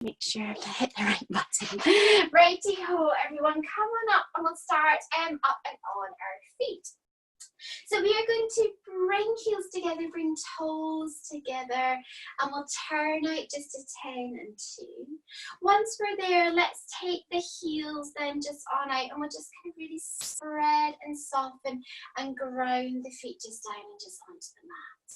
Make sure I hit the right button. Righty-ho, everyone, come on up and we'll start up and on our feet. So we are going to bring heels together, bring toes together, and we'll turn out just to 10 and 2. Once we're there, let's take the heels then just on out, and we'll just kind of really spread and soften and ground the feet just down and just onto the mat.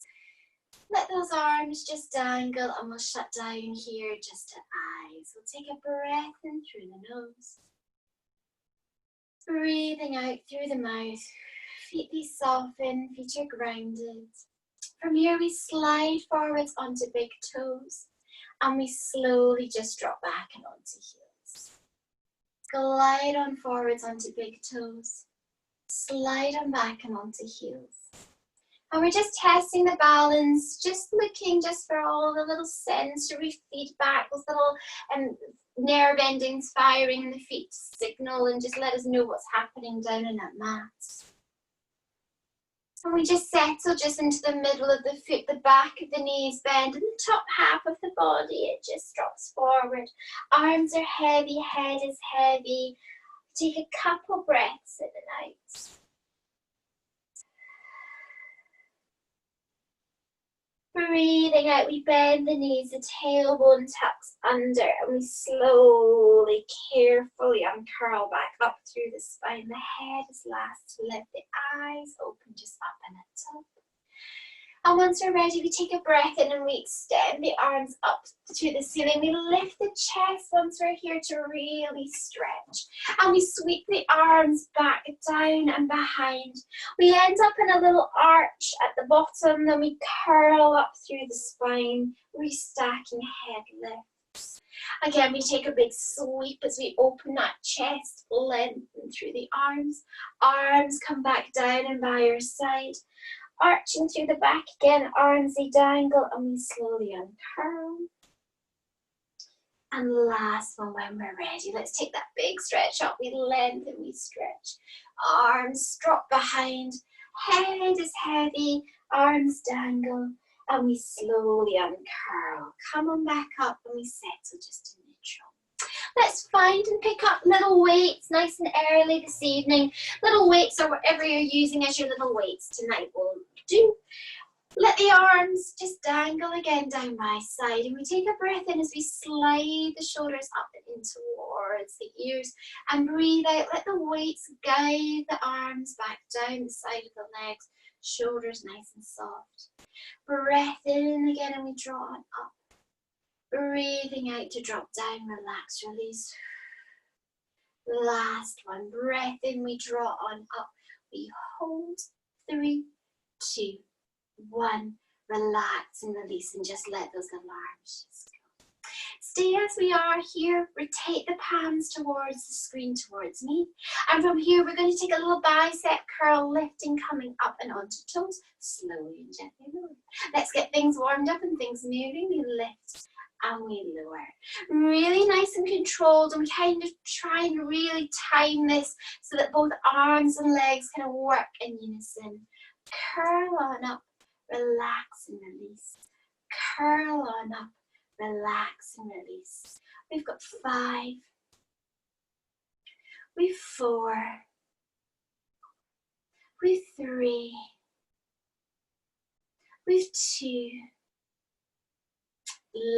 Let those arms just dangle, and we'll shut down here just to eyes. We'll take a breath in through the nose. Breathing out through the mouth. Feet be softened, feet are grounded. From here we slide forwards onto big toes, and we slowly just drop back and onto heels. Glide on forwards onto big toes. Slide on back and onto heels. And we're just testing the balance, just looking just for all the little sensory feedback, those little nerve endings firing in the feet to signal and just let us know what's happening down in that mat. And we just settle just into the middle of the foot, the back of the knees bend, and the top half of the body, it just drops forward. Arms are heavy, head is heavy. Take a couple breaths in and out. Breathing out, we bend the knees, the tailbone tucks under, and we slowly, carefully uncurl back up through the spine. The head is last to lift, the eyes open just up and at top. And once we're ready, we take a breath in and we extend the arms up to the ceiling. We lift the chest once we're here to really stretch. And we sweep the arms back, down and behind. We end up in a little arch at the bottom, then we curl up through the spine, restacking head lifts. Again, we take a big sweep as we open that chest, lengthen through the arms. Arms come back down and by your side. Arching through the back again, arms they dangle, and we slowly uncurl. And last one when we're ready. Let's take that big stretch up. We lengthen, we stretch. Arms drop behind, head is heavy, arms dangle, and we slowly uncurl. Come on back up and we settle just to neutral. Let's find and pick up little weights nice and early this evening. Little weights or whatever you're using as your little weights tonight will do. Let the arms just dangle again down by side, and we take a breath in as we slide the shoulders up and in towards the ears, and breathe out. Let the weights guide the arms back down the side of the legs, shoulders nice and soft. Breath in again and we draw on up. Breathing out to drop down, relax, release. Last one, breath in, we draw on up. We hold, 3, 2, 1. Relax and release and just let those little arms just go. Stay as we are here, rotate the palms towards the screen, towards me. And from here, we're going to take a little bicep curl, lifting, coming up and onto toes, slowly and gently lower. Let's get things warmed up and things moving. We lift and we lower. Really nice and controlled, and we kind of try and really time this so that both arms and legs kind of work in unison. Curl on up, relax and release. Curl on up, relax and release. We've got 5. We've 4. We've 3. We've 2.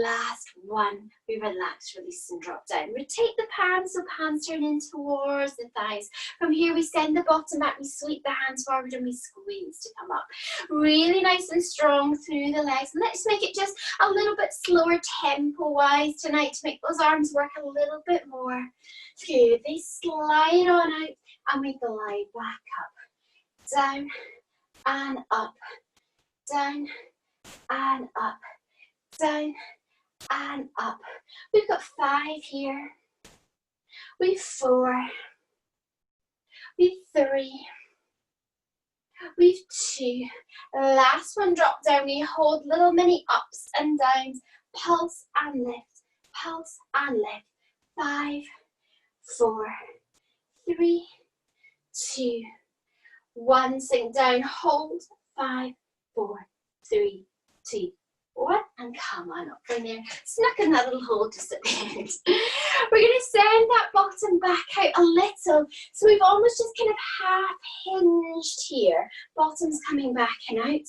Last one, we relax, release and drop down. Rotate the palms so palms turn in towards the thighs. From here we send the bottom back, we sweep the hands forward and we squeeze to come up. Really nice and strong through the legs. And let's make it just a little bit slower tempo wise tonight to make those arms work a little bit more. Good, they slide on out and we glide back up. Down and up, down and up. Down and up. We've got 5 here. We've 4. We've 3. We've 2. Last one, drop down. We hold little mini ups and downs. Pulse and lift. Pulse and lift. 5, 4, 3, 2, 1. Sink down. Hold. 5, 4, 3, 2, One, and come on up from there. Snuck in that little hole just at the end. We're going to send that bottom back out a little. So we've almost just kind of half hinged here. Bottom's coming back and out.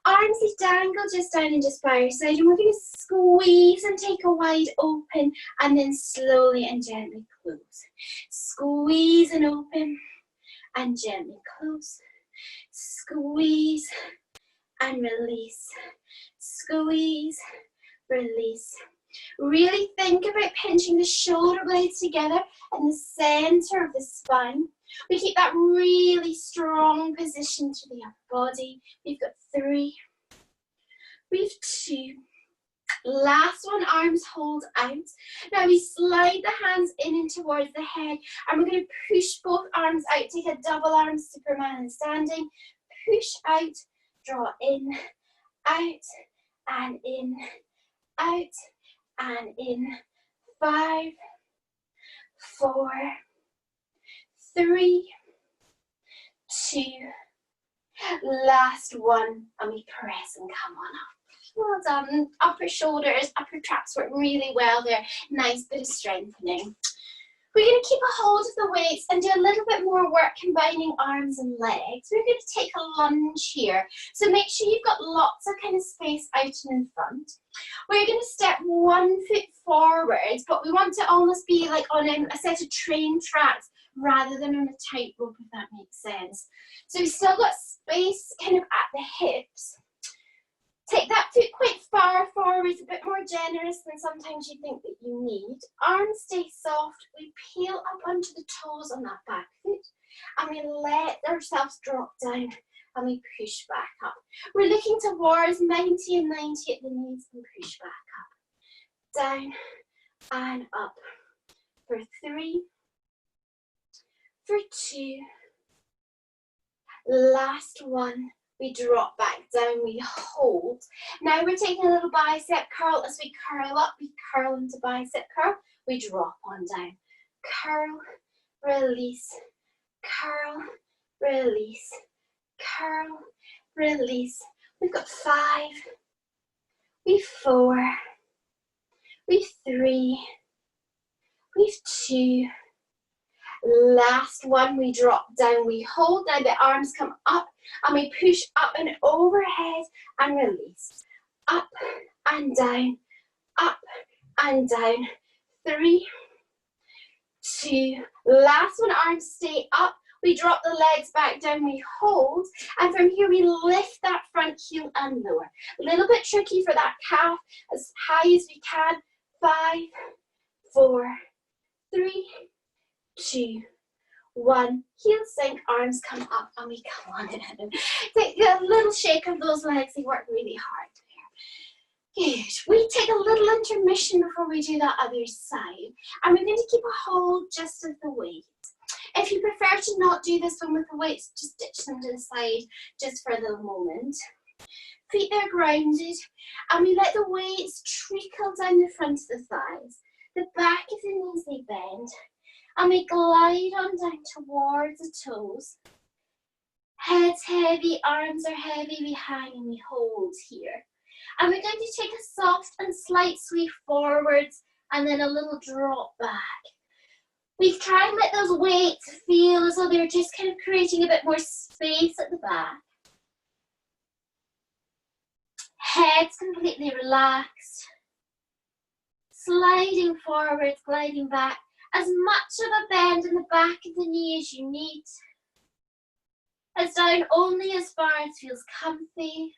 Arms is dangle just down and just by your side. And we're going to squeeze and take a wide open and then slowly and gently close. Squeeze and open and gently close. Squeeze and release. Squeeze, release. Really think about pinching the shoulder blades together in the center of the spine. We keep that really strong position to the upper body. We've got 3. We've 2. Last one, arms hold out. Now we slide the hands in and towards the head, and we're going to push both arms out. Take a double arm Superman and standing. Push out, draw in, out, and in, out, and in. 5, 4, 3, 2. Last one, and we press and come on up. Well done. Upper shoulders, upper traps work really well there. Nice bit of strengthening. We're going to keep a hold of the weights and do a little bit more work combining arms and legs. We're going to take a lunge here. So make sure you've got lots of kind of space out and in front. We're going to step 1 foot forwards, but we want to almost be like on a set of train tracks rather than on a tightrope, if that makes sense. So we've still got space kind of at the hips. Take that foot quite far forward, a bit more generous than sometimes you think that you need. Arms stay soft. We peel up onto the toes on that back foot, and we let ourselves drop down, and we push back up. We're looking towards 90 and 90 at the knees, and push back up. Down and up. For 3, for 2. Last one. We drop back down, we hold. Now we're taking a little bicep curl. As we curl up, we curl into bicep curl. We drop on down. Curl, release, curl, release, curl, release. We've got 5, we've 4, we've 3, we've 2. Last one, we drop down, we hold. Now the arms come up and we push up and overhead and release. Up and down, up and down. 3, 2. Last one, arms stay up. We drop the legs back down, we hold. And from here, we lift that front heel and lower. A little bit tricky for that calf, as high as we can. 5, 4, 3, 2, 1. Heel sink, arms come up, and we come on in. Take a little shake of those legs. They work really hard there. Good. We take a little intermission before we do that other side. And we're going to keep a hold just of the weight. If you prefer to not do this one with the weights, just ditch them to the side just for a little moment. Feet are grounded, and we let the weights trickle down the front of the thighs. The back of the knees, they bend. And we glide on down towards the toes. Head's heavy, arms are heavy, we hang and we hold here. And we're going to take a soft and slight sweep forwards and then a little drop back. We try and let those weights feel as though they're just kind of creating a bit more space at the back. Head's completely relaxed. Sliding forwards, gliding back. As much of a bend in the back of the knee as you need. As down only as far as feels comfy.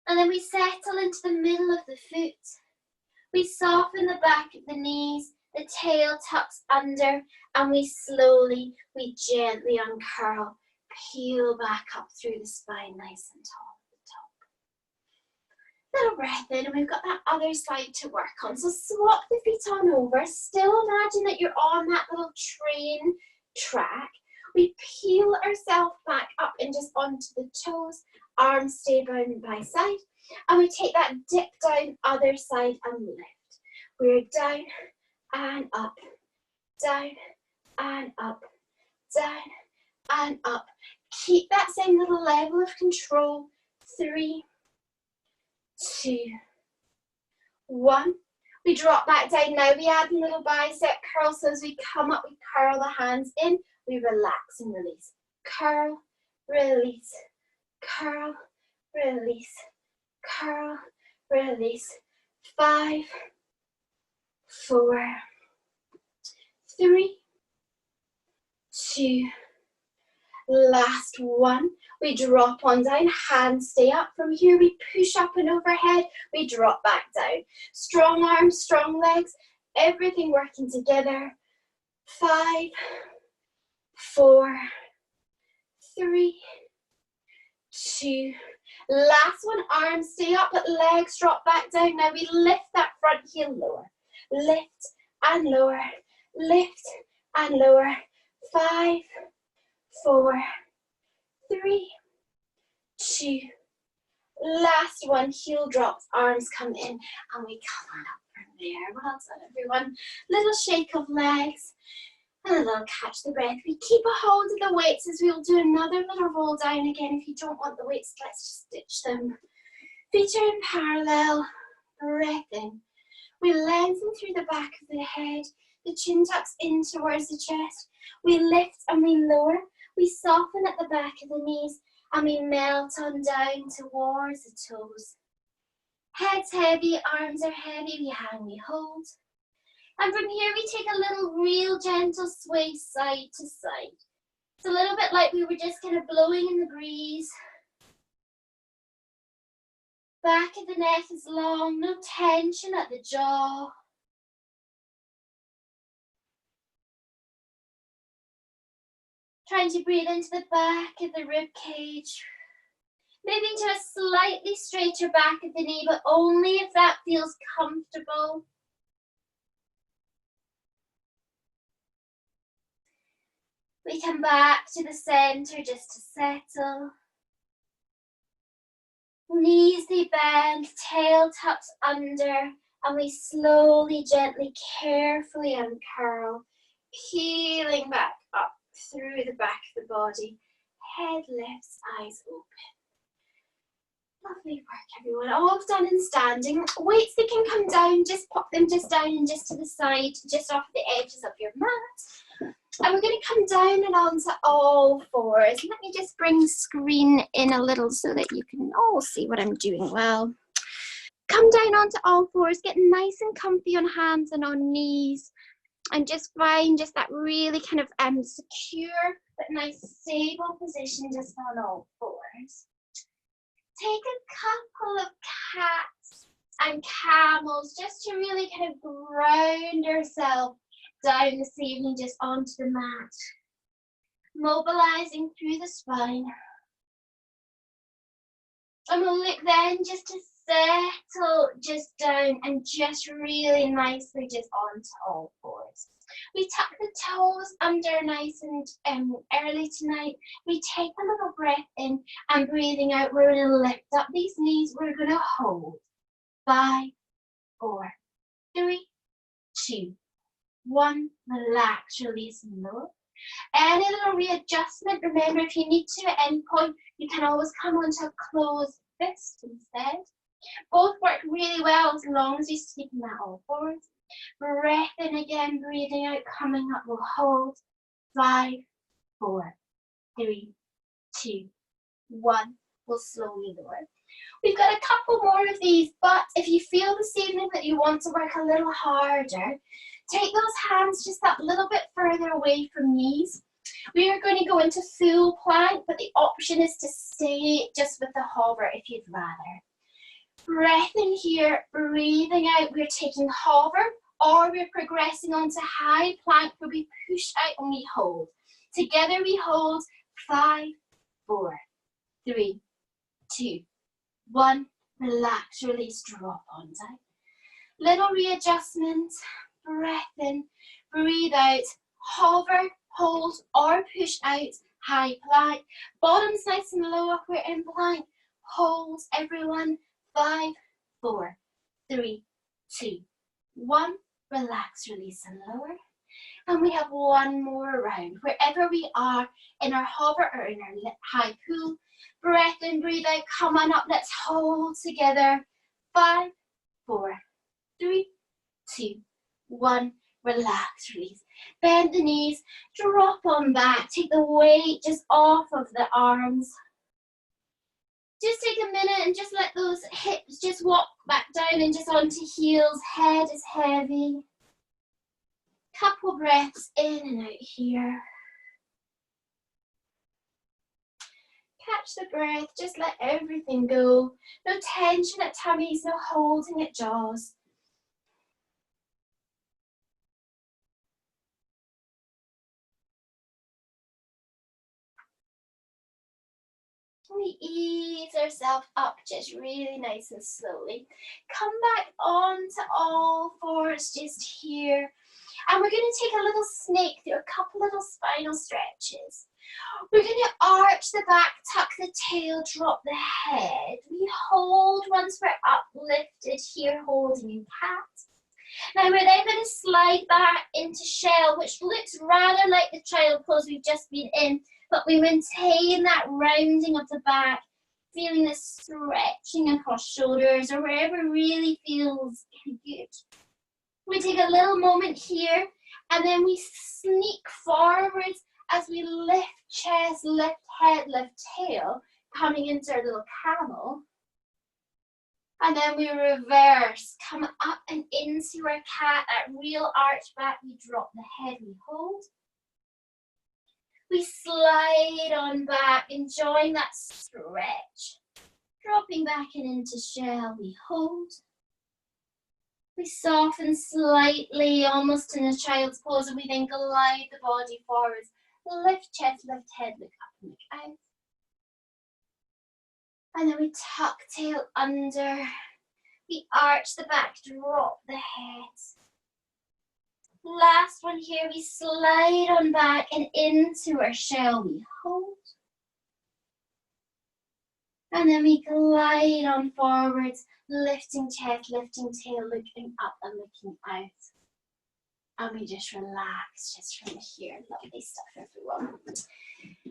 And then we settle into the middle of the foot. We soften the back of the knees, the tail tucks under, and we gently uncurl, peel back up through the spine nice and tall. Little breath in, and we've got that other side to work on. So swap the feet on over. Still imagine that you're on that little train track. We peel ourselves back up and just onto the toes. Arms stay bound by side. And we take that dip down, other side, and lift. We're down and up, down and up, down and up. Keep that same little level of control. 3, 2, 1. We drop back down. Now we add a little bicep curl. So as we come up, we curl the hands in. We relax and release. Curl, release, curl, release, curl, release. 5, 4, 3, 2, last 1. We drop on down, hands stay up. From here we push up and overhead, we drop back down. Strong arms, strong legs, everything working together. 5, 4, 3, 2, last one. Arms stay up, but legs drop back down. Now we lift that front heel lower. Lift and lower, lift and lower. 5, 4, 3, 2, last one. Heel drops, arms come in, and we come on up from there. Well done, everyone. Little shake of legs and a little catch the breath. We keep a hold of the weights as we'll do another little roll down again. If you don't want the weights, let's just stitch them. Feet are in parallel. Breath in. We lengthen through the back of the head. The chin tucks in towards the chest. We lift and we lower. We soften at the back of the knees and we melt on down towards the toes. Head's heavy, arms are heavy. We hang, we hold. And from here we take a little real gentle sway side to side. It's a little bit like we were just kind of blowing in the breeze. Back of the neck is long, no tension at the jaw. Trying to breathe into the back of the rib cage. Moving to a slightly straighter back of the knee, but only if that feels comfortable. We come back to the center just to settle. Knees they bend, tail tucks under, and we slowly, gently, carefully uncurl, peeling back up through the back of the body. Head lifts, eyes open. Lovely work, everyone. All done in standing. Weights, they can come down, just pop them just down and just to the side, just off the edges of your mat. And we're going to come down and onto all fours. Let me just bring the screen in a little so that you can all see what I'm doing well. Come down onto all fours, get nice and comfy on hands and on knees. And just find just that really kind of secure but nice stable position just on all fours. Take a couple of cats and camels just to really kind of ground yourself down this evening just onto the mat. Mobilizing through the spine. And we'll look then just to settle just down and just really nicely just onto all fours. We tuck the toes under nice and early tonight. We take a little breath in and breathing out. We're going to lift up these knees. We're going to hold. 5, 4, 3, 2, 1. Relax, release, and lower. Any little readjustment, remember if you need to at any point, you can always come onto a closed fist instead. Both work really well as long as you keep that all forward. Breath in again, breathing out, coming up, we'll hold. 5, 4, 3, 2, 1. We'll slowly lower. We've got a couple more of these, but if you feel this evening that you want to work a little harder, take those hands just that little bit further away from knees. We are going to go into full plank, but the option is to stay just with the hover if you'd rather. Breath in here, breathing out. We're taking hover, or we're progressing onto high plank where we push out and we hold. Together we hold. 5, 4, 3, 2, 1. Relax, release, drop on down. Little readjustment. Breath in, breathe out, hover, hold, or push out, high plank. Bottom's nice and low if we're in plank. Hold, everyone. 5, 4, 3, 2, 1. Relax, release, and lower. And we have one more round. Wherever we are, in our hover or in our high pull, breath in, breathe out, come on up, let's hold together. 5, 4, 3, 2, 1. Relax, release. Bend the knees, drop on back. Take the weight just off of the arms. Just take a minute and just let those hips just walk back down and just onto heels. Head is heavy. Couple breaths in and out here. Catch the breath, just let everything go. No tension at tummies, no holding at jaws. We ease ourselves up just really nice and slowly. Come back onto all fours just here. And we're going to take a little snake through a couple little spinal stretches. We're going to arch the back, tuck the tail, drop the head. We hold once we're uplifted here, holding in cat. Now we're then going to slide back into shell, which looks rather like the child pose we've just been in, but we maintain that rounding of the back, feeling the stretching across shoulders or wherever really feels good. We take a little moment here and then we sneak forwards as we lift chest, lift head, lift tail, coming into our little camel. And then we reverse, come up and into our cat, that real arch back, we drop the head, we hold. We slide on back, enjoying that stretch. Dropping back and into shell, we hold. We soften slightly, almost in a child's pose, and we then glide the body forwards. Lift chest, lift head, look up and look out. And then we tuck tail under. We arch the back, drop the head. Last one here, we slide on back and into our shell, we hold. And then we glide on forwards, lifting chest, lifting tail, looking up and looking out. And we just relax just from here. Lovely stuff, everyone.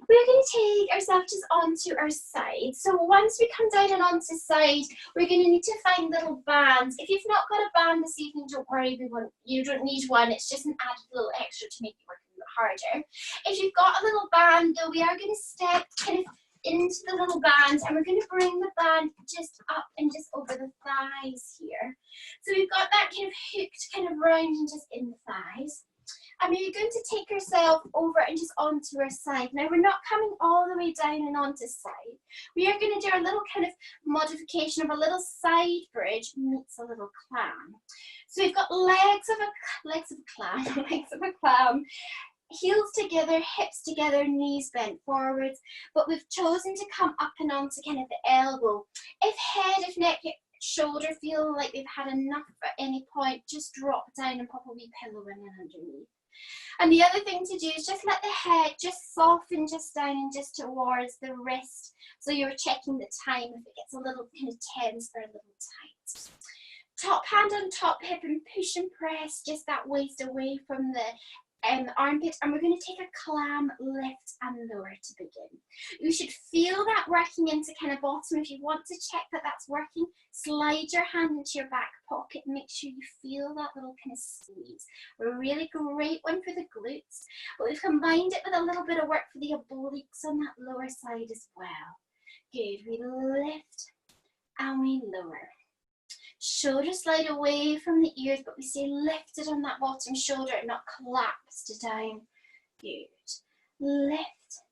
We're going to take ourselves just onto our side. So once we come down and onto side, we're going to need to find little bands. If you've not got a band this evening, don't worry, you don't need one. It's just an added little extra to make it work a little harder. If you've got a little band though, we are going to step kind of into the little band and we're going to bring the band just up and just over the thighs here. So we've got that kind of hooked kind of rounding just in the thighs. And we're going to take ourselves over and just onto our side. Now we're not coming all the way down and onto side. We are going to do a little kind of modification of a little side bridge meets a little clam. So we've got legs of a clam, heels together, hips together, knees bent forwards, but we've chosen to come up and onto kind of the elbow. If head, if neck, shoulder feel like they've had enough at any point, just drop down and pop a wee pillow in and underneath. And the other thing to do is just let the head just soften just down and just towards the wrist. So you're checking the time if it gets a little kind of tense or a little tight. Top hand on top hip and push and press just that waist away from the armpit, and we're going to take a clam, lift and lower to begin. You should feel that working into kind of bottom. If you want to check that that's working, slide your hand into your back pocket and make sure you feel that little kind of squeeze. A really great one for the glutes, but we've combined it with a little bit of work for the obliques on that lower side as well. Good, we lift and we lower. Shoulders slide away from the ears, but we stay lifted on that bottom shoulder and not collapsed down. Good. Lift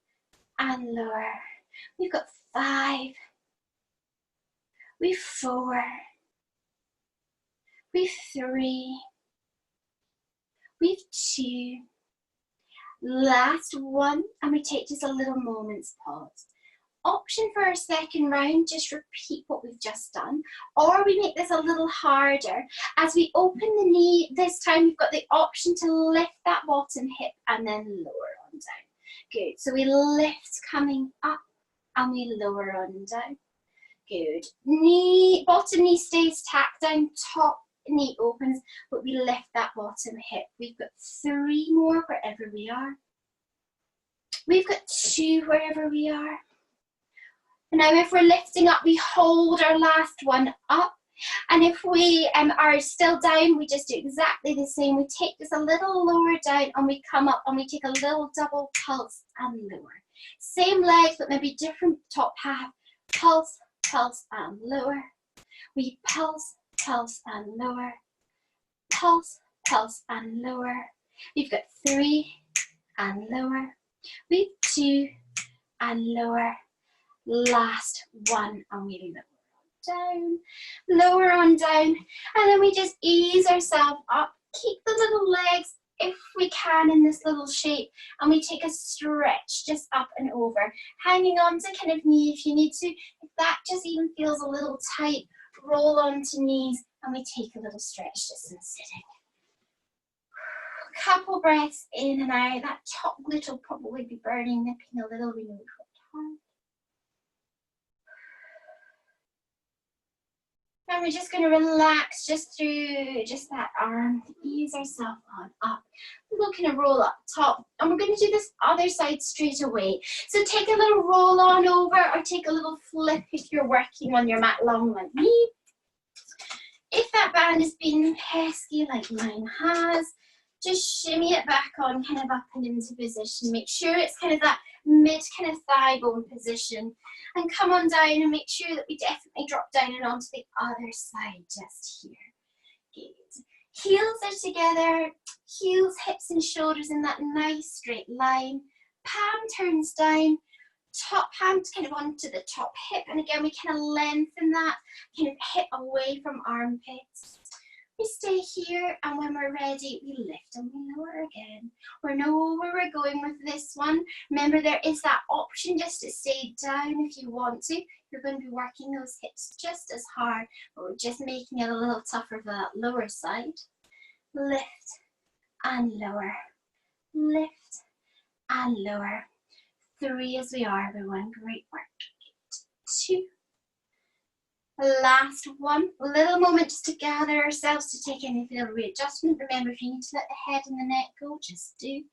and lower. We've got 5. We've 4. We've 3. We've 2. Last one, and we take just a little moment's pause. Option for our second round, just repeat what we've just done, or we make this a little harder. As we open the knee, this time we've got the option to lift that bottom hip and then lower on down. Good, so we lift coming up and we lower on down. Good, bottom knee stays tacked down, top knee opens, but we lift that bottom hip. We've got 3 more wherever we are. We've got 2 wherever we are. And now if we're lifting up, we hold our last one up And if we are still down, we just do exactly the same. We take this a little lower down and we come up and we take a little double pulse and lower. Same legs, but maybe different top half. Pulse, pulse and lower. We pulse, pulse and lower. Pulse, pulse and lower. We've got 3 and lower. We've 2 and lower. Last 1 and we lower down, lower on down, and then we just ease ourselves up. Keep the little legs, if we can, in this little shape, and we take a stretch just up and over, hanging on to kind of knee if you need to. If that just even feels a little tight, roll onto knees, and we take a little stretch just in sitting. Couple breaths in and out. That top glute will probably be burning, nipping a little. We know we've worked hard. And we're just going to relax just through just that arm, ease ourselves on up. We'll kind of roll up top, and we're going to do this other side straight away. So take a little roll on over, or take a little flip if you're working on your mat long like me. If that band has been pesky like mine has, just shimmy it back on, kind of up and into position. Make sure it's kind of that mid kind of thigh bone position, and come on down and make sure that we definitely drop down and onto the other side just here. Good. Heels are together, heels, hips and shoulders in that nice straight line. Palm turns down, top hand kind of onto the top hip, and again we kind of lengthen that, kind of hip away from armpits. We stay here, and when we're ready, we lift and we lower again. We know where we're going with this one. Remember, there is that option just to stay down if you want to. You're going to be working those hips just as hard, but we're just making it a little tougher for that lower side. Lift and lower. Lift and lower. 3 as we are, everyone. Great work. 2. Last 1. A little moment just to gather ourselves, to take any little readjustment. Remember, if you need to let the head and the neck go, just do.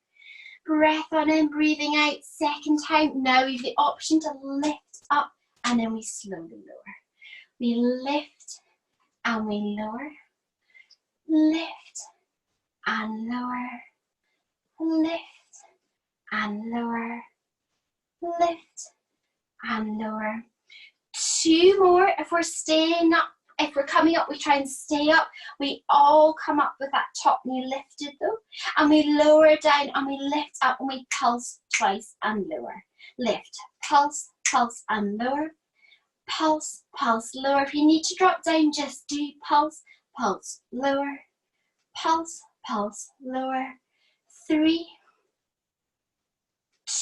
Breath on in, breathing out. Second time. Now we have the option to lift up, and then we slowly lower. We lift and we lower. Lift and lower. Lift and lower. Lift and lower. 2 more. If we're staying up, if we're coming up, we try and stay up. We all come up with that top knee lifted though, and we lower down and we lift up and we pulse twice and lower. Lift, pulse, pulse and lower. Pulse, pulse, lower. If you need to drop down, just do pulse, pulse, lower. Pulse, pulse, lower. 3,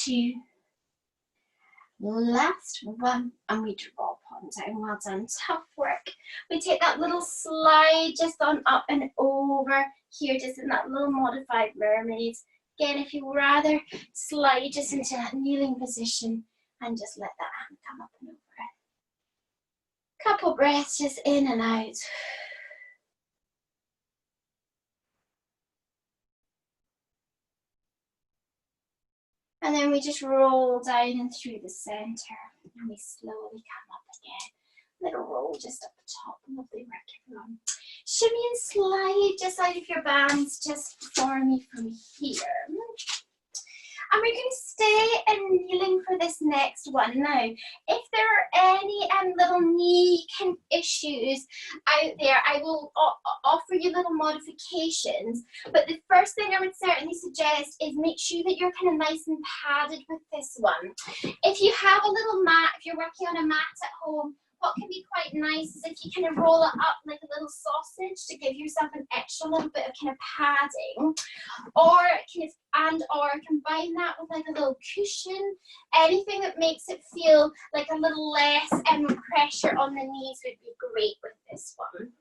2, last 1, and we drop on down. Well done, tough work. We take that little slide just on up and over here, just in that little modified mermaid. Again, if you rather slide just into that kneeling position and just let that hand come up and over it. Couple breaths just in and out. And then we just roll down and through the center, and we slowly come up again. Little roll just up the top. Lovely work, everyone. Shimmy and slide just out of your bands just for me from here. And we're going to stay and kneeling for this next one. Now, if there are any little knee issues out there, I will offer you little modifications. But the first thing I would certainly suggest is make sure that you're kind of nice and padded with this one. If you have a little mat, if you're working on a mat at home, what can be quite nice is if you kind of roll it up like a little sausage to give yourself an extra little bit of kind of padding, or combine that with like a little cushion. Anything that makes it feel like a little less pressure on the knees would be great with this one.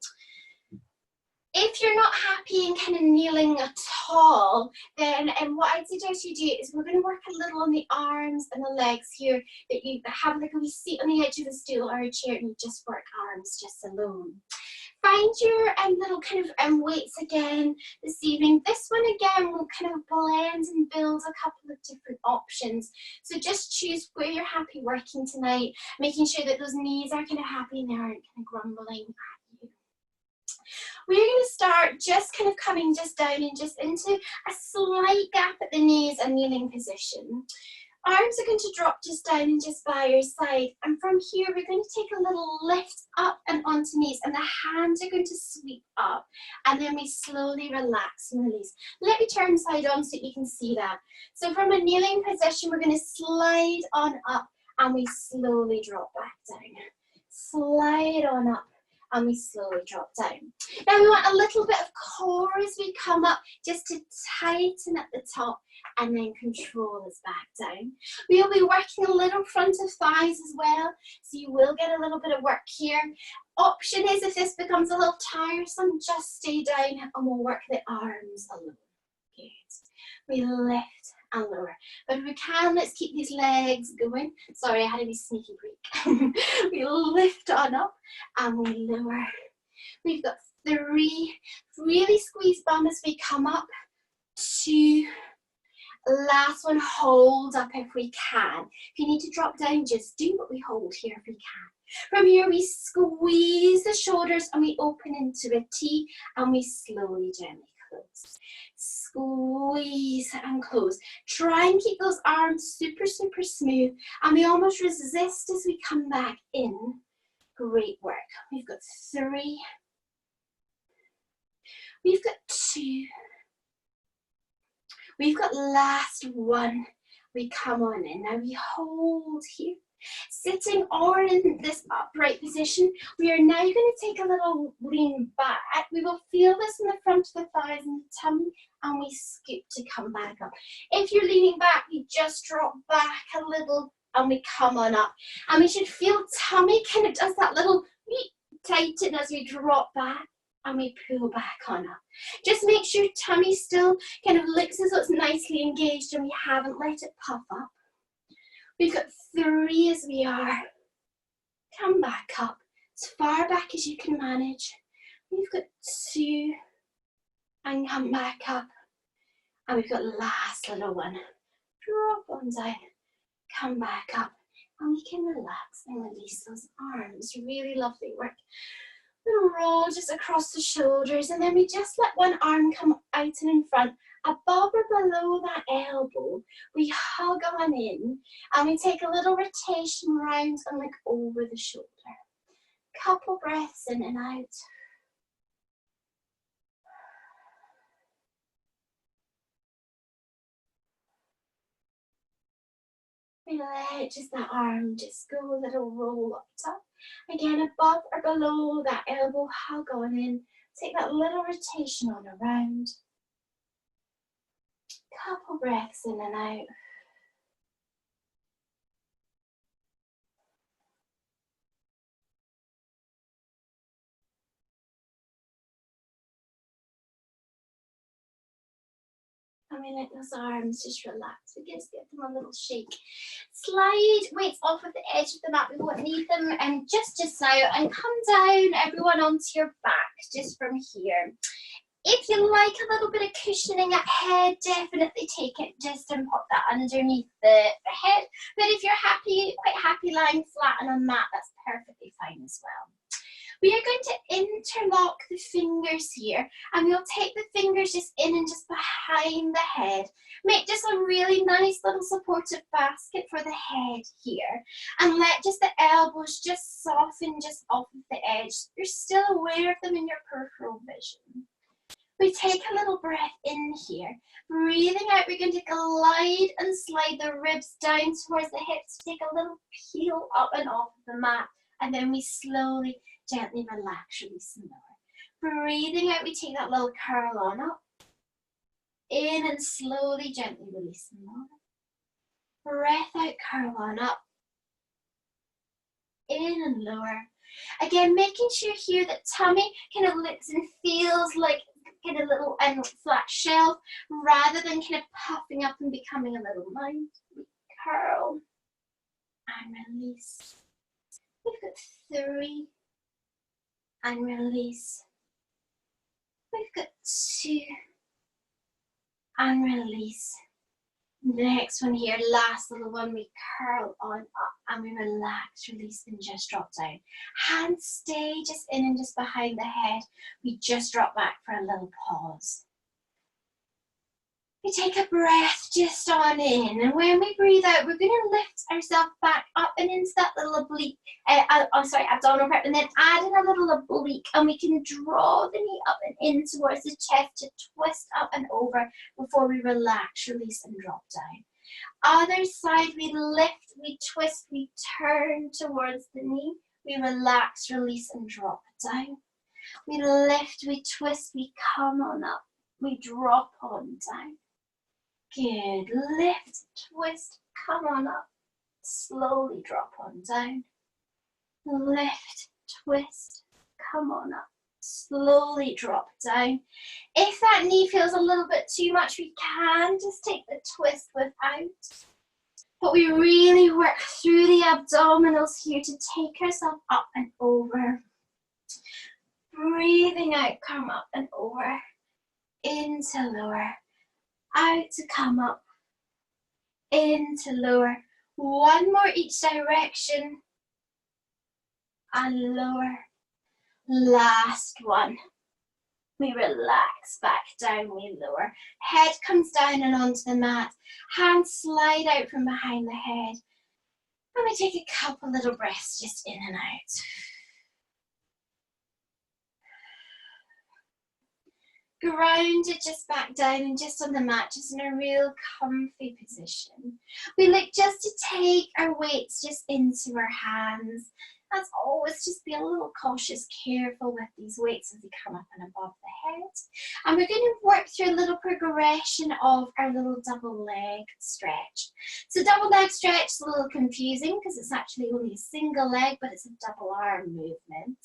If you're not happy and kind of kneeling at all, then what I'd suggest you do is we're going to work a little on the arms and the legs here, that you have like a wee seat on the edge of a stool or a chair, and you just work arms just alone. Find your little kind of weights again this evening. This one again will kind of blend and build a couple of different options. So just choose where you're happy working tonight, making sure that those knees are kind of happy and they aren't kind of grumbling at you. We're going to start just kind of coming just down and just into a slight gap at the knees and kneeling position. Arms are going to drop just down and just by your side. And from here, we're going to take a little lift up and onto knees. And the hands are going to sweep up. And then we slowly relax and release. Let me turn side on so you can see that. So from a kneeling position, we're going to slide on up and we slowly drop back down. Slide on up and we slowly drop down. Now we want a little bit of core as we come up, just to tighten at the top and then control us back down. We'll be working a little front of thighs as well, so you will get a little bit of work here. Option is, if this becomes a little tiresome, just stay down and we'll work the arms alone. Good. We lift and lower. But if we can, let's keep these legs going. Sorry, I had a wee sneaky break. We lift on up and we lower. We've got 3. Really squeeze bum as we come up. 2. Last one, hold up if we can. If you need to drop down, just do, but we hold here if we can. From here, we squeeze the shoulders and we open into a T and we slowly, gently close. Squeeze and close. Try and keep those arms super, super smooth. And we almost resist as we come back in. Great work. We've got 3. We've got 2. We've got last 1. We come on in. Now we hold here. Sitting or in this upright position, we are now going to take a little lean back. We will feel this in the front of the thighs and the tummy, and we scoop to come back up. If you're leaning back, we just drop back a little and we come on up. And we should feel tummy kind of does that little tighten as we drop back and we pull back on up. Just make sure tummy still kind of looks as though it's nicely engaged and we haven't let it puff up. We've got 3 as we are. Come back up as far back as you can manage. We've got 2 and come back up. And we've got last little one. Drop on down, come back up. And we can relax and release those arms. Really lovely work. Little roll just across the shoulders, and then we just let one arm come out and in front. Above or below that elbow, we hug on in and we take a little rotation round and look over the shoulder. Couple breaths in and out. We let just that arm just go, a little roll up top. Again, above or below that elbow, hug on in. Take that little rotation on around. Couple breaths in and out. And we let those arms just relax. We just give them a little shake. Slide weights off of the edge of the mat. We won't need them and just now. And come down, everyone, onto your back just from here. If you like a little bit of cushioning at head, definitely take it just and pop that underneath the head. But if you're happy, quite happy lying flat on a mat, that's perfectly fine as well. We are going to interlock the fingers here, and we'll take the fingers just in and just behind the head. Make just a really nice little supportive basket for the head here. And let just the elbows just soften just off of the edge. You're still aware of them in your peripheral vision. We take a little breath in here. Breathing out, we're going to glide and slide the ribs down towards the hips. Take a little peel up and off of the mat. And then we slowly, gently relax, release and lower. Breathing out, we take that little curl on up. In and slowly, gently release and lower. Breath out, curl on up. In and lower. Again, making sure here that tummy kind of looks and feels like kind of little flat shelf rather than kind of puffing up and becoming a little mound. Curl and release. We've got 3 and release. We've got 2 and release. Next one here, last little one, we curl on up and we relax, release and just drop down. Hands stay just in and just behind the head. We just drop back for a little pause. We take a breath just on in, and when we breathe out, we're going to lift ourselves back up and into that little oblique, abdominal prep, and then add in a little oblique, and we can draw the knee up and in towards the chest to twist up and over before we relax, release, and drop down. Other side, we lift, we twist, we turn towards the knee, we relax, release, and drop down. We lift, we twist, we come on up, we drop on down. Good. Lift, twist, come on up. Slowly drop on down. Lift, twist, come on up. Slowly drop down. If that knee feels a little bit too much, we can just take the twist without. But we really work through the abdominals here to take ourselves up and over. Breathing out, come up and over. Into lower. Out to come up, in to lower. One more each direction, and lower. Last one. We relax back down, we lower. Head comes down and onto the mat. Hands slide out from behind the head. And we take a couple little breaths just in and out. Grounded just back down and just on the mat, just in a real comfy position. We look just to take our weights just into our hands. As always, just be a little cautious, careful with these weights as they come up and above the head. And we're going to work through a little progression of our little double leg stretch. So double leg stretch is a little confusing because it's actually only a single leg, but it's a double arm movement.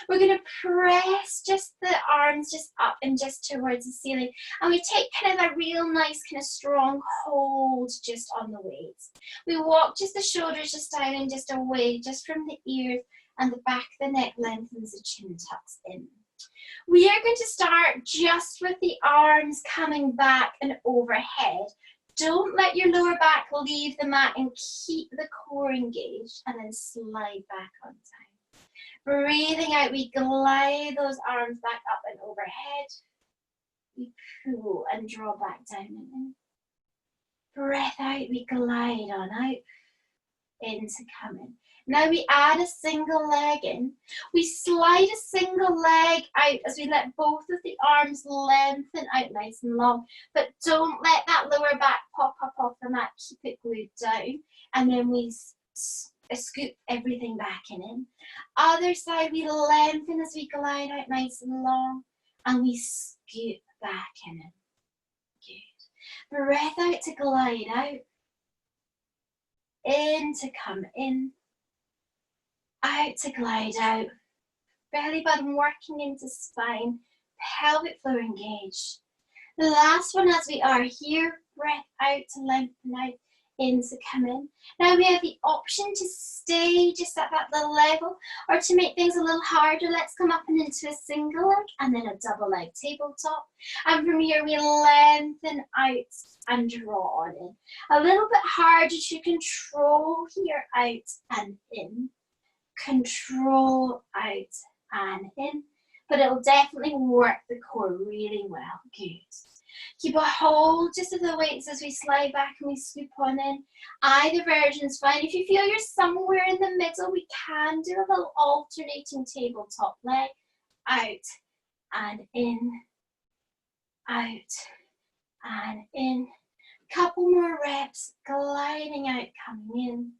We're going to press just the arms just up and just towards the ceiling. And we take kind of a real nice kind of strong hold just on the weights. We walk just the shoulders just down and just away, just from the ears, and the back of the neck lengthens, the chin tucks in. We are going to start just with the arms coming back and overhead. Don't let your lower back leave the mat and keep the core engaged, and then slide back on down. Breathing out, we glide those arms back up and overhead. We pull and draw back down and in. Breath out, we glide on out, into coming. Now we add a single leg in. We slide a single leg out as we let both of the arms lengthen out nice and long. But don't let that lower back pop up off the mat. Keep it glued down. And then we scoop everything back in. Other side, we lengthen as we glide out nice and long. And we scoop back in. Good. Breath out to glide out. In to come in. Out to glide out. Belly button working into spine. Pelvic floor engaged. The last one as we are here. Breath out to lengthen out. In to come in. Now we have the option to stay just at that little level, or to make things a little harder, let's come up and into a single leg and then a double leg tabletop. And from here we lengthen out and draw on in. A little bit harder to control here, out and in. Control out and in, but it'll definitely work the core really well. Good. Keep a hold just of the weights as we slide back and we scoop on in. Either version is fine. If you feel you're somewhere in the middle, we can do a little alternating tabletop leg. Out and in, out and in. Couple more reps, gliding out, coming in.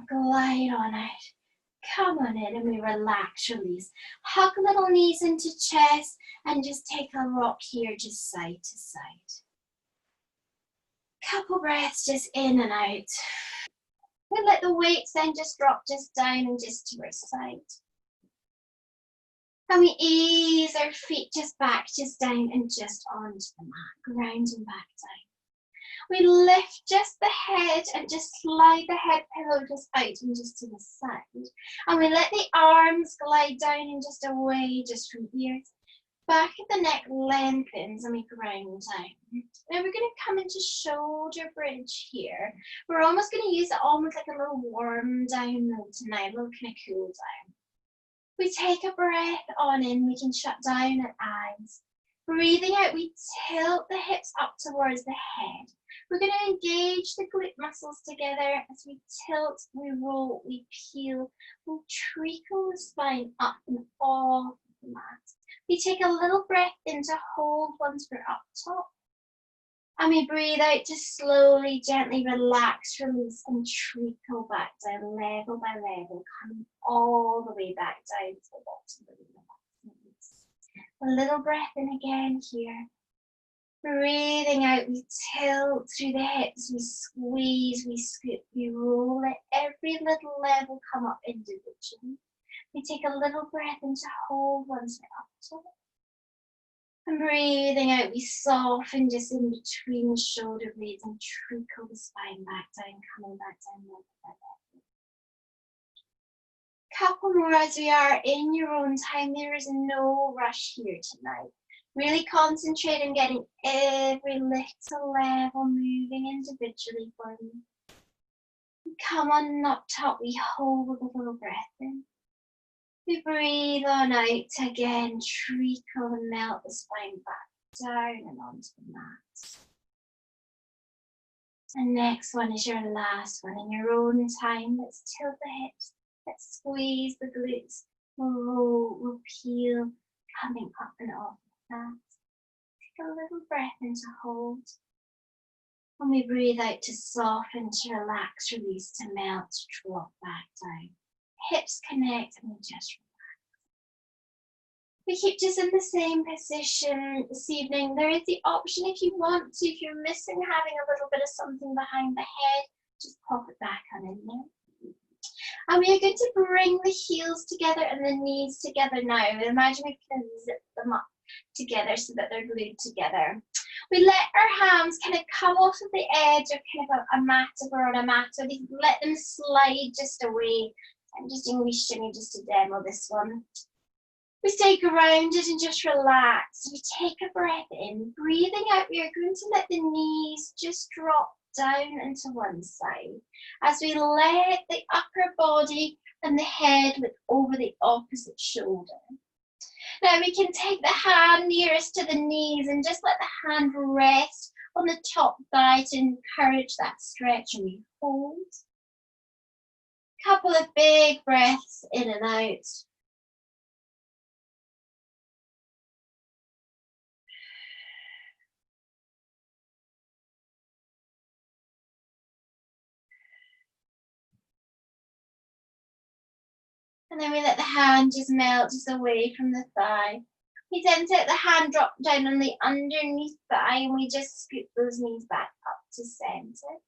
Glide on out. Come on in, and we relax, release. Hug little knees into chest and just take a rock here, just side to side. Couple breaths just in and out. We'll let the weights then just drop just down and just to our side. And we ease our feet just back, just down and just onto the mat, grounding back down. We lift just the head and just slide the head pillow just out and just to the side. And we let the arms glide down and just away just from ears. Back of the neck lengthens and we ground down. Now we're going to come into shoulder bridge here. We're almost going to use it almost like a little warm down mode tonight, a little kind of cool down. We take a breath on in, we can shut down our eyes. Breathing out, we tilt the hips up towards the head. We're going to engage the glute muscles together as we tilt, we roll, we peel, we'll treacle the spine up and off the mat. We take a little breath in to hold once we're up top. And we breathe out to slowly, gently relax, release, and treacle back down, level by level, coming all the way back down to the bottom of the mat. A little breath in again here. Breathing out, we tilt through the hips, we squeeze, we scoop, we roll it. Every little level come up individually. We take a little breath in to hold once we're up top. And breathing out, we soften just in between the shoulder blades and trickle the spine back down, coming back down level by level. Couple more as we are in your own time. There is no rush here tonight. Really concentrate on getting every little level moving individually for me. Come on up top, we hold a little breath in. We breathe on out again, treacle and melt the spine back down and onto the mat. And next one is your last one in your own time. Let's tilt the hips, let's squeeze the glutes, we'll roll, we'll peel, coming up and off the mat. Take a little breath in to hold. And we breathe out to soften, to relax, release, to melt, to drop back down. Hips connect and we just relax. We keep just in the same position this evening. There is the option if you want to, if you're missing having a little bit of something behind the head, just pop it back on in there. And we are going to bring the heels together and the knees together now. Imagine we can zip them up together so that they're glued together. We let our hands kind of come off of the edge of kind of a mat if we're on a mat, so we let them slide just away. I'm just doing a wee shimmy just to demo this one. We stay grounded and just relax. We take a breath in. Breathing out, we are going to let the knees just drop down into one side as we let the upper body and the head look over the opposite shoulder. Now we can take the hand nearest to the knees and just let the hand rest on the top thigh to encourage that stretch, and we hold. Couple of big breaths in and out. And then we let the hand just melt just away from the thigh. We then let the hand drop down on the underneath thigh and we just scoop those knees back up to center.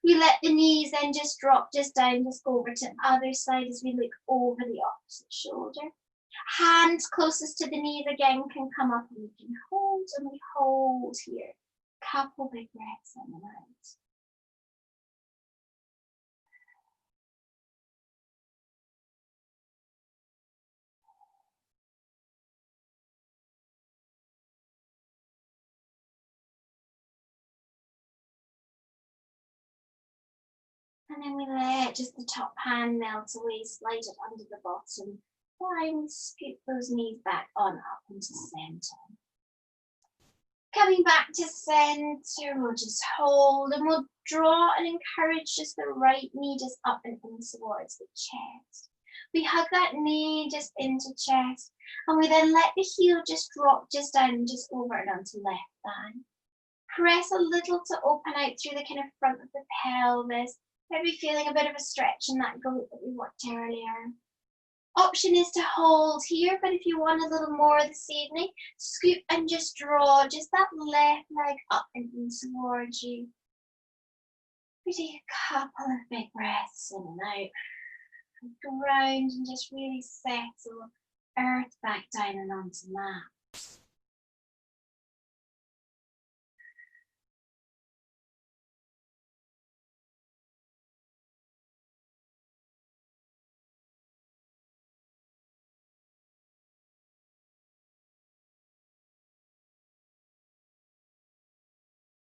We let the knees then just drop just down, just go over to the other side as we look over the opposite shoulder. Hands closest to the knees again can come up and we can hold, and we hold here. Couple big breaths in and out. And then we let just the top hand melt away, slide it under the bottom. And scoop those knees back on up into center. Coming back to center, we'll just hold and we'll draw and encourage just the right knee just up and in towards the chest. We hug that knee just into chest, and we then let the heel just drop just down, just over and onto left thigh. Press a little to open out through the kind of front of the pelvis. Maybe feeling a bit of a stretch in that glute that we worked earlier. Option is to hold here, but if you want a little more this evening, scoop and just draw just that left leg up and in towards you. We take a couple of big breaths in and out. Ground and just really settle earth back down and onto mat.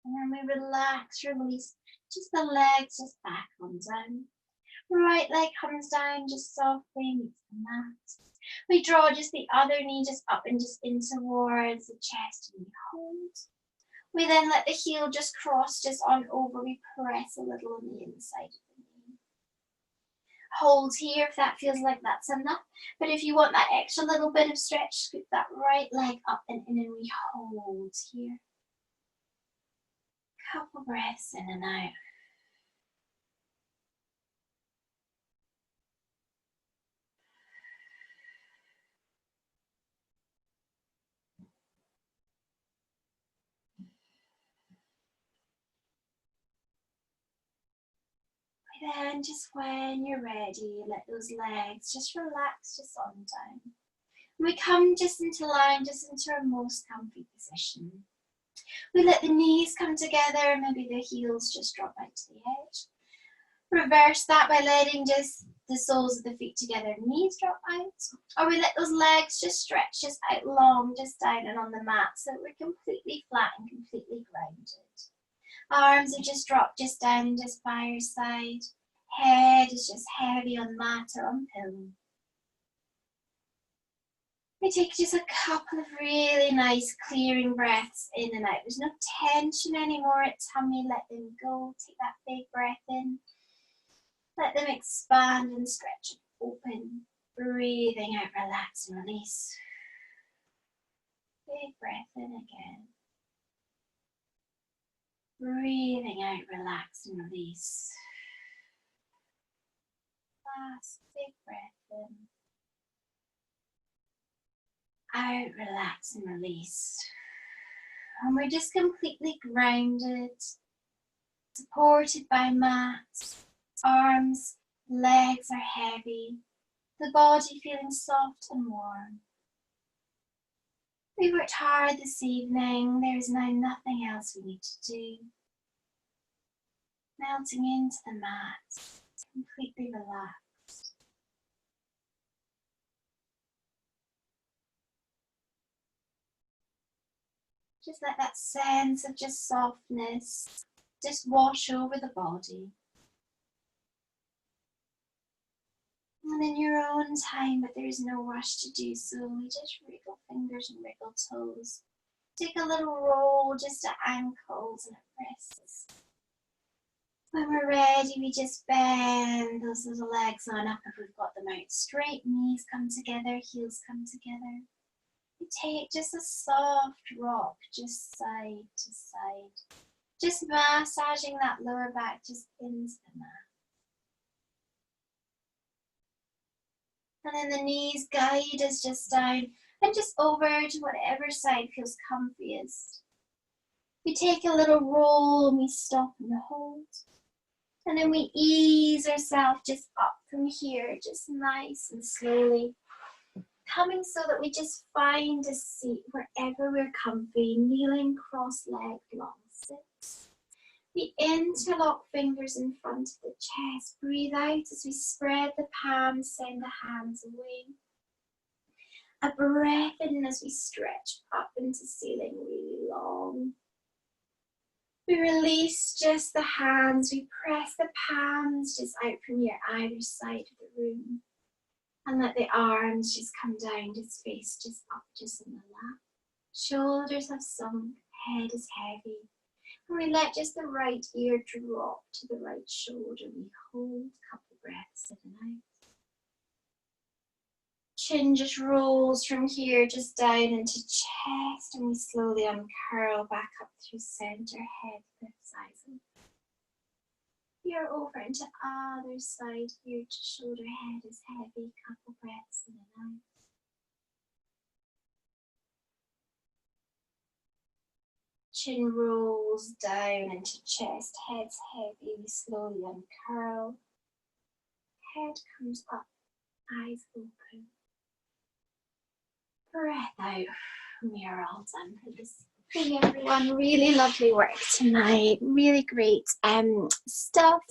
And then we relax, release just the legs, just back on down. Right leg comes down, just softly meets the mat. We draw just the other knee just up and just in towards the chest, and we hold. We then let the heel just cross just on over. We press a little on the inside of the knee. Hold here if that feels like that's enough. But if you want that extra little bit of stretch, scoop that right leg up and in, and we hold here. Couple breaths in and out. Then just when you're ready, let those legs just relax just on down. We come just into line, just into our most comfy position. We let the knees come together, maybe the heels just drop out to the edge. Reverse that by letting just the soles of the feet together, knees drop out. Or we let those legs just stretch just out long, just down and on the mat, so that we're completely flat and completely grounded. Arms are just dropped just down, just by your side. Head is just heavy on mat or on pillow. We take just a couple of really nice clearing breaths in and out. There's no tension anymore at tummy. Let them go. Take that big breath in. Let them expand and stretch and open. Breathing out, relax and release. Big breath in again. Breathing out, relax and release. Last big breath in. Out, relax and release. And we're just completely grounded, supported by mats. Arms, legs are heavy. The body feeling soft and warm. We worked hard this evening. There is now nothing else we need to do. Melting into the mat, completely relaxed. Just let that sense of just softness just wash over the body. And in your own time, but there is no rush to do so. We just wriggle fingers and wriggle toes. Take a little roll just at ankles and at wrists. When we're ready, we just bend those little legs on up if we've got them out straight. Knees come together, heels come together. We take just a soft rock, just side to side. Just massaging that lower back just into the mat. And then the knees guide us just down and just over to whatever side feels comfiest. We take a little roll and we stop and hold. And then we ease ourselves just up from here, just nice and slowly. Coming so that we just find a seat wherever we're comfy, kneeling cross-legged, long sits. We interlock fingers in front of the chest. Breathe out as we spread the palms, send the hands away. A breath in as we stretch up into ceiling really long. We release just the hands. We press the palms just out from your either side of the room. And let the arms just come down, just face just up, just in the lap. Shoulders have sunk, head is heavy. And we let just the right ear drop to the right shoulder. We hold a couple breaths in and out. Chin just rolls from here, just down into chest, and we slowly uncurl back up through center, head lifts, eyes open. Here over into other side, here to shoulder, head is heavy, couple breaths in and out. Chin rolls down into chest, head's heavy, we slowly uncurl. Head comes up, eyes open. Breath out. We are all done for this. Hey everyone, really lovely work tonight. Really great stuff.